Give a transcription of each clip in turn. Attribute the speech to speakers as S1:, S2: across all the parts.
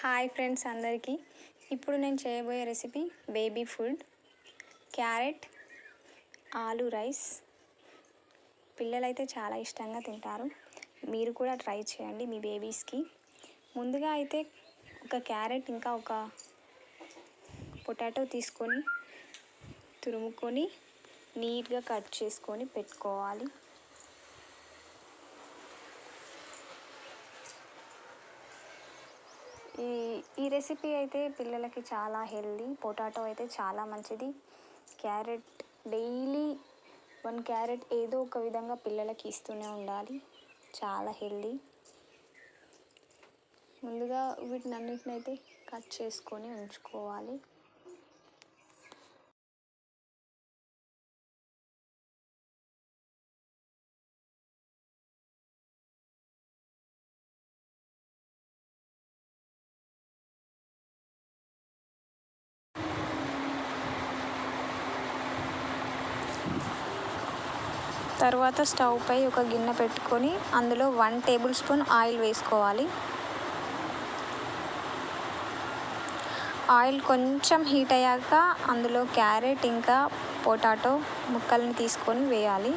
S1: Hi friends అందరికీ. ఇప్పుడు నేను చేయబోయే రెసిపీ బేబీ ఫుడ్ క్యారెట్ ఆలు రైస్. పిల్లలైతే చాలా ఇష్టంగా తింటారు. మీరు కూడా ట్రై చేయండి మీ బేబీస్కి. ముందుగా అయితే ఒక క్యారెట్ ఇంకా ఒక పొటాటో తీసుకొని తురుముకొని నీట్గా కట్ చేసుకొని పెట్టుకోవాలి. ఈ రెసిపీ అయితే పిల్లలకి చాలా హెల్దీ. పొటాటో అయితే చాలా మంచిది. క్యారెట్ డైలీ 1 క్యారెట్ ఏదో ఒక విధంగా పిల్లలకి ఇస్తూనే ఉండాలి. చాలా హెల్దీ. ముందుగా వీటిని అన్నిటినైతే కట్ చేసుకొని ఉంచుకోవాలి. తర్వాత స్టవ్ పై ఒక గిన్నె పెట్టుకొని అందులో 1 టేబుల్ స్పూన్ ఆయిల్ వేసుకోవాలి. ఆయిల్ కొంచెం హీట్ అయ్యాక అందులో క్యారెట్ ఇంకా పొటాటో ముక్కల్ని తీసుకొని వేయాలి.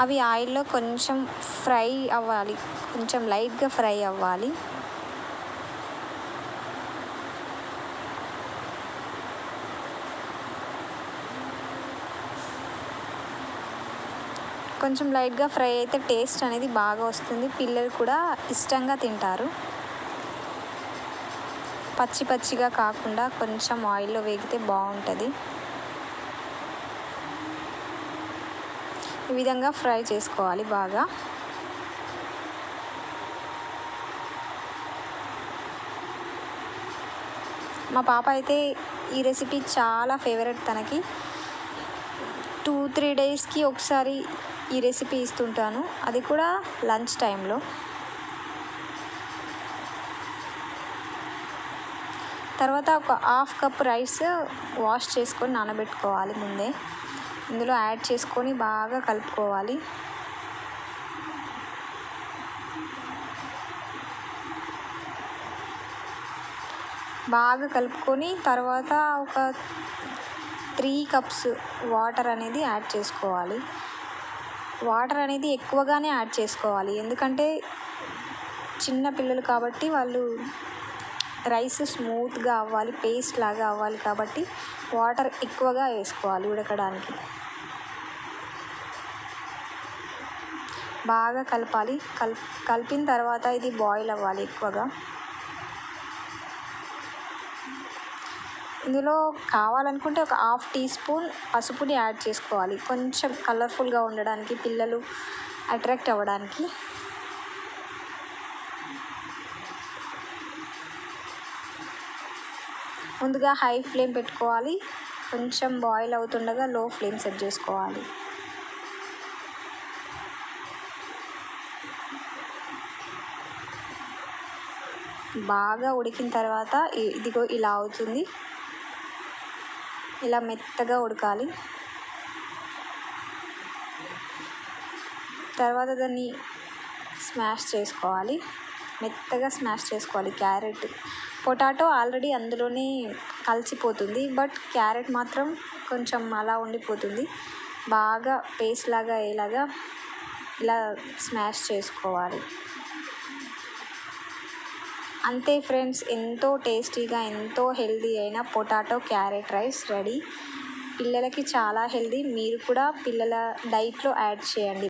S1: అవి ఆయిల్లో కొంచెం ఫ్రై అవ్వాలి, కొంచెం లైట్గా ఫ్రై అవ్వాలి. కొంచెం లైట్గా ఫ్రై అయితే టేస్ట్ అనేది బాగా వస్తుంది. పిల్లలు కూడా ఇష్టంగా తింటారు. పచ్చి పచ్చిగా కాకుండా కొంచెం ఆయిల్లో వేగితే బాగుంటుంది. ఈ విధంగా ఫ్రై చేసుకోవాలి బాగా. మా పాప అయితే ఈ రెసిపీ చాలా ఫేవరెట్. తనకి 2-3 డేస్కి ఒకసారి ఈ రెసిపీ ఇస్తుంటాను, అది కూడా లంచ్ టైంలో. తర్వాత ఒక 1/2 కప్ రైస్ వాష్ చేసుకొని నానబెట్టుకోవాలి ముందే. ఇందులో యాడ్ చేసుకొని బాగా కలుపుకోవాలి. బాగా కలుపుకొని తర్వాత ఒక 3 కప్స్ వాటర్ అనేది యాడ్ చేసుకోవాలి. వాటర్ అనేది ఎక్కువగానే యాడ్ చేసుకోవాలి, ఎందుకంటే చిన్న పిల్లలు కాబట్టి వాళ్ళు రైస్ స్మూత్గా అవ్వాలి, పేస్ట్ లాగా అవ్వాలి కాబట్టి వాటర్ ఎక్కువగా వేసుకోవాలి ఉడకడానికి. బాగా కలపాలి. కలిపిన తర్వాత ఇది బాయిల్ అవ్వాలి ఎక్కువగా. ఇందులో కావాలనుకుంటే ఒక 1/2 టీ స్పూన్ పసుపుని యాడ్ చేసుకోవాలి, కొంచెం కలర్ఫుల్గా ఉండడానికి, పిల్లలు అట్రాక్ట్ అవ్వడానికి. ముందుగా హై ఫ్లేమ్ పెట్టుకోవాలి. కొంచెం బాయిల్ అవుతుండగా లో ఫ్లేమ్ సెట్ చేసుకోవాలి. బాగా ఉడికిన తర్వాత ఇదిగో ఇలా అవుతుంది. ఇలా మెత్తగా ఉడకాలి. తర్వాత దాన్ని స్మాష్ చేసుకోవాలి, మెత్తగా స్మాష్ చేసుకోవాలి. క్యారెట్ పొటాటో ఆల్రెడీ అందులోనే కలిసిపోతుంది, బట్ క్యారెట్ మాత్రం కొంచెం అలా ఉండిపోతుంది. బాగా పేస్ట్ లాగా అయ్యేలాగా ఇలా స్మాష్ చేసుకోవాలి. అంతే ఫ్రెండ్స్, ఎంతో టేస్టీగా ఎంతో హెల్దీ అయిన పొటాటో క్యారెట్ రైస్ రెడీ. పిల్లలకి చాలా హెల్దీ. మీరు కూడా పిల్లల డైట్లో యాడ్ చేయండి.